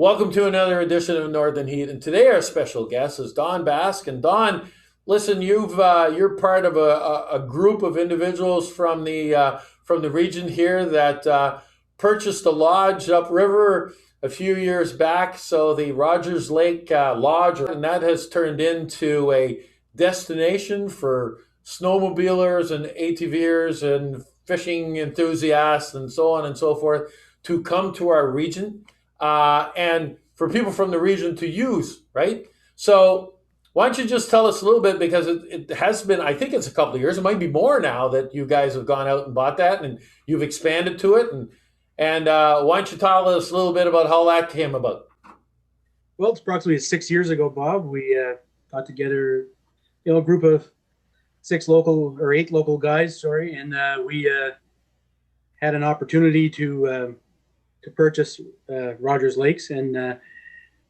Welcome to another edition of Northern Heat, and today our special guest is Don Basque. And Don, listen, you're part of a group of individuals from the region here that purchased a lodge upriver a few years back. So the Rogers Lake Lodge, and that has turned into a destination for snowmobilers and ATVers and fishing enthusiasts and so on and so forth to come to our region and for people from the region to use, right? So why don't you just tell us a little bit, because it has been, I think it's a couple of years, it might be more now that you guys have gone out and bought that and you've expanded to it. And why don't you tell us a little bit about how that came about? Well, it's approximately 6 years ago, Bob. We got together, a group of eight local guys, sorry, and we had an opportunity to purchase Rogers Lakes, and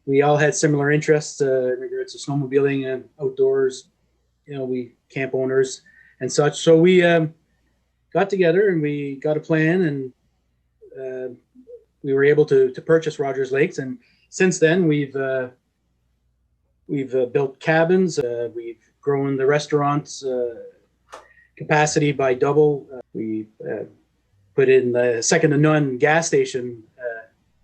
we all had similar interests in regards to snowmobiling and outdoors. We camp owners and such. So we got together and we got a plan, and we were able to purchase Rogers Lakes. And since then, we've built cabins. We've grown the restaurant's capacity by double. We put in the second to none gas station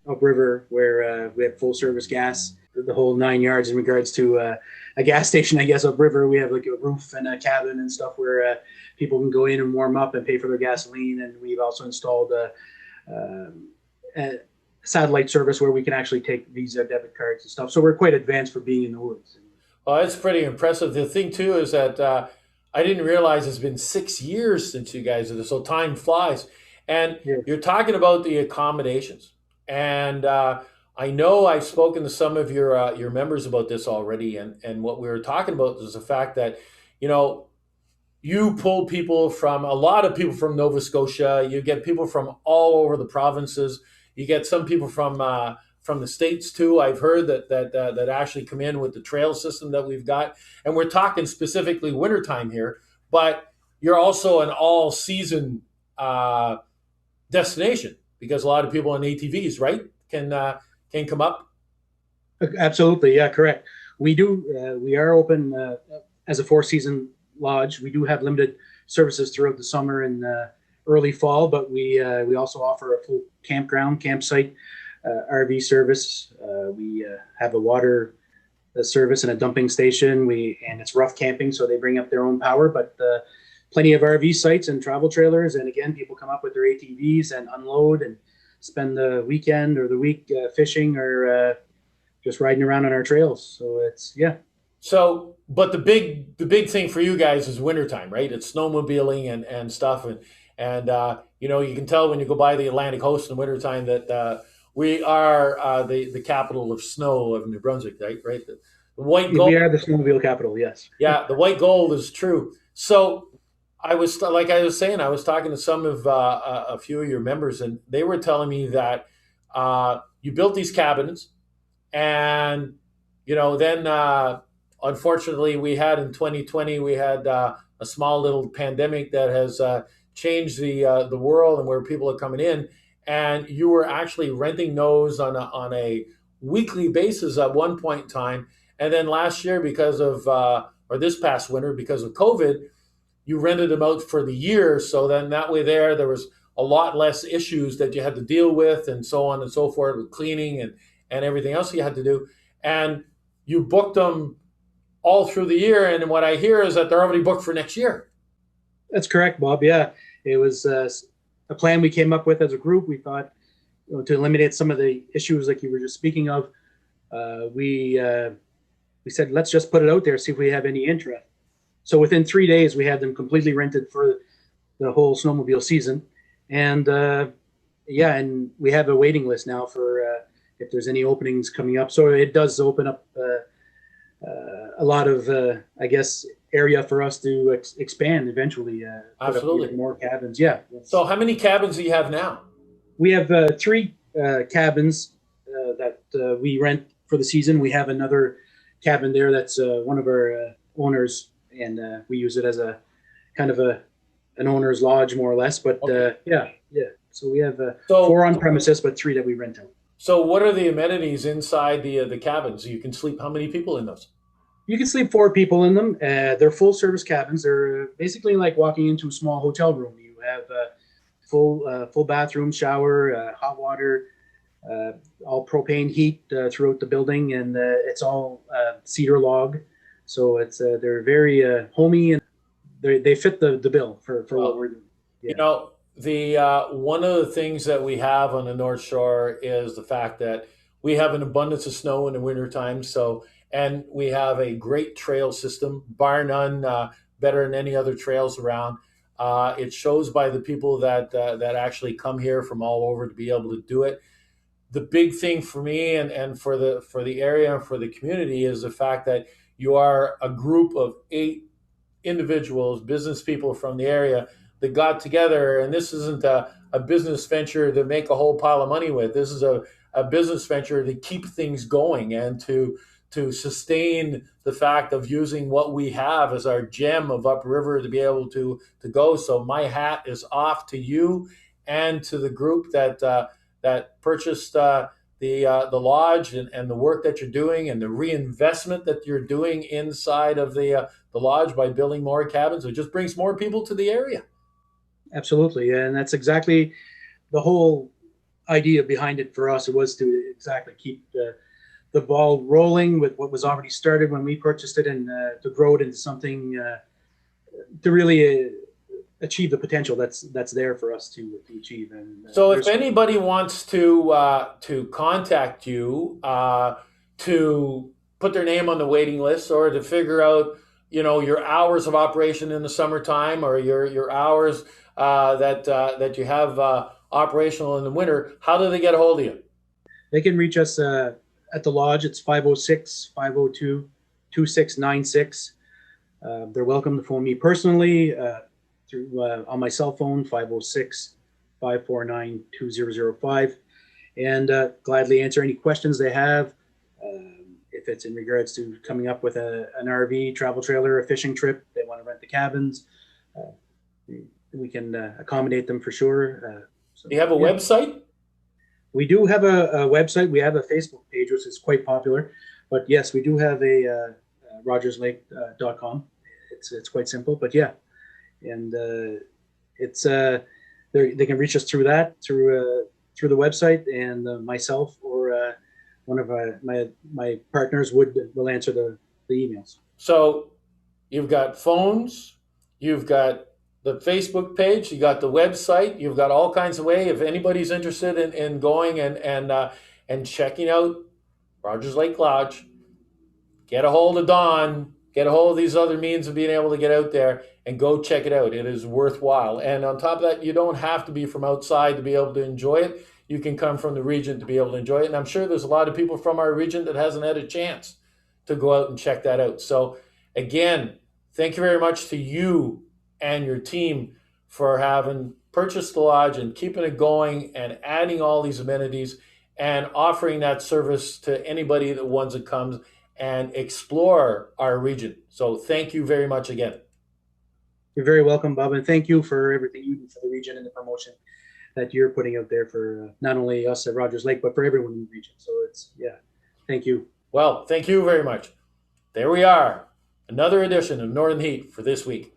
upriver, where we have full service gas, the whole 9 yards in regards to a gas station. I guess upriver, we have like a roof and a cabin and stuff where people can go in and warm up and pay for their gasoline. And we've also installed a satellite service where we can actually take Visa debit cards and stuff. So we're quite advanced for being in the woods. Well, that's pretty impressive. The thing too is that I didn't realize it's been 6 years since you guys did this, so time flies. And Yeah. you're talking about the accommodations, and I know I've spoken to some of your members about this already, and what we were talking about is the fact that you know you pull people from a lot of people from Nova Scotia. You get people from all over the provinces. You get some people from the states too. I've heard that actually come in with the trail system that we've got, and we're talking specifically wintertime here. But you're also an all season destination because a lot of people on ATVs, right, can come up. Absolutely, yeah, correct. We do. We are open as a four-season lodge. We do have limited services throughout the summer and early fall, but we also offer a full campsite, RV service. We have a water service and a dumping station. And it's rough camping, so they bring up their own power, but plenty of RV sites and travel trailers. And again, people come up with their ATVs and unload and spend the weekend or the week fishing or just riding around on our trails. So it's, yeah. So, but the big thing for you guys is wintertime, right? It's snowmobiling and stuff, and you can tell when you go by the Atlantic coast in wintertime that we are the capital of snow of New Brunswick, right? Right. The white We gold, are the snowmobile capital, yes. yeah, the white gold is true. So like I was saying, I was talking to some of a few of your members, and they were telling me that you built these cabins, and then unfortunately we had in 2020 we had a small little pandemic that has changed the world and where people are coming in, and you were actually renting those on a weekly basis at one point in time, and then last year because of or this past winter because of COVID you rented them out for the year. So then that way there was a lot less issues that you had to deal with and so on and so forth with cleaning and everything else you had to do. And you booked them all through the year. And what I hear is that they're already booked for next year. That's correct, Bob. Yeah, it was a plan we came up with as a group. We thought, to eliminate some of the issues like you were just speaking of, we said, let's just put it out there, see if we have any interest. So within 3 days, we had them completely rented for the whole snowmobile season. And yeah, and we have a waiting list now for if there's any openings coming up. So it does open up a lot of, I guess, area for us to expand eventually. Put up Absolutely. even more cabins. Yeah. So how many cabins do you have now? We have three cabins that we rent for the season. We have another cabin there that's one of our owners, and we use it as a kind of an owner's lodge, more or less. But Okay. yeah. So we have So four on premises, but three that we rent out. So, what are the amenities inside the cabins? You can sleep how many people in those? You can sleep 4 people in them. They're full service cabins. They're basically like walking into a small hotel room. You have full bathroom, shower, hot water, uh, all propane heat throughout the building, and it's all cedar log. So they're very homey, and they fit the bill for what Well, we're doing. you Yeah, know, the one of the things that we have on the North Shore is the fact that we have an abundance of snow in the wintertime. So, and we have a great trail system, bar none, better than any other trails around. It shows by the people that actually come here from all over to be able to do it. The big thing for me and for the area and for the community is the fact that you are a group of 8 individuals, business people from the area that got together. And this isn't a business venture to make a whole pile of money with. This is a business venture to keep things going and to sustain the fact of using what we have as our gem of upriver to be able to go. So my hat is off to you and to the group that purchased the lodge and the work that you're doing and the reinvestment that you're doing inside of the lodge by building more cabins. It just brings more people to the area. absolutely, and that's exactly the whole idea behind it for us. It was to exactly keep the ball rolling with what was already started when we purchased it, and to grow it into something to really achieve the potential that's there for us to achieve. And So if there's anybody wants to contact you to put their name on the waiting list or to figure out your hours of operation in the summertime or your hours that you have operational in the winter, how do they get a hold of you? They can reach us at the lodge. It's 506-502-2696. They're welcome to phone me personally through on my cell phone, 506-549-2005, and gladly answer any questions they have. If it's in regards to coming up with an RV, travel trailer, a fishing trip, they want to rent the cabins, uh, we can accommodate them for sure. Do you have a Yeah, website? we do have a website. We have a Facebook page, which is quite popular. But yes, we do have a rogerslake.com. It's quite simple, but yeah, and it's they can reach us through that through the website, and myself or one of my partners will answer the emails. So you've got phones, you've got the Facebook page, you got the website, you've got all kinds of way. If anybody's interested in going and checking out Rogers Lake Lodge, get a hold of Don, get a hold of these other means of being able to get out there and go check it out. It is worthwhile. And on top of that, you don't have to be from outside to be able to enjoy it. You can come from the region to be able to enjoy it. And I'm sure there's a lot of people from our region that hasn't had a chance to go out and check that out. So again, thank you very much to you and your team for having purchased the lodge and keeping it going and adding all these amenities and offering that service to anybody that wants to come and explore our region. So thank you very much again. You're very welcome, Bob, and thank you for everything you do for the region and the promotion that you're putting out there for not only us at Rogers Lake, but for everyone in the region. So yeah, thank you. Well, thank you very much. There we are, another edition of Northern Heat for this week.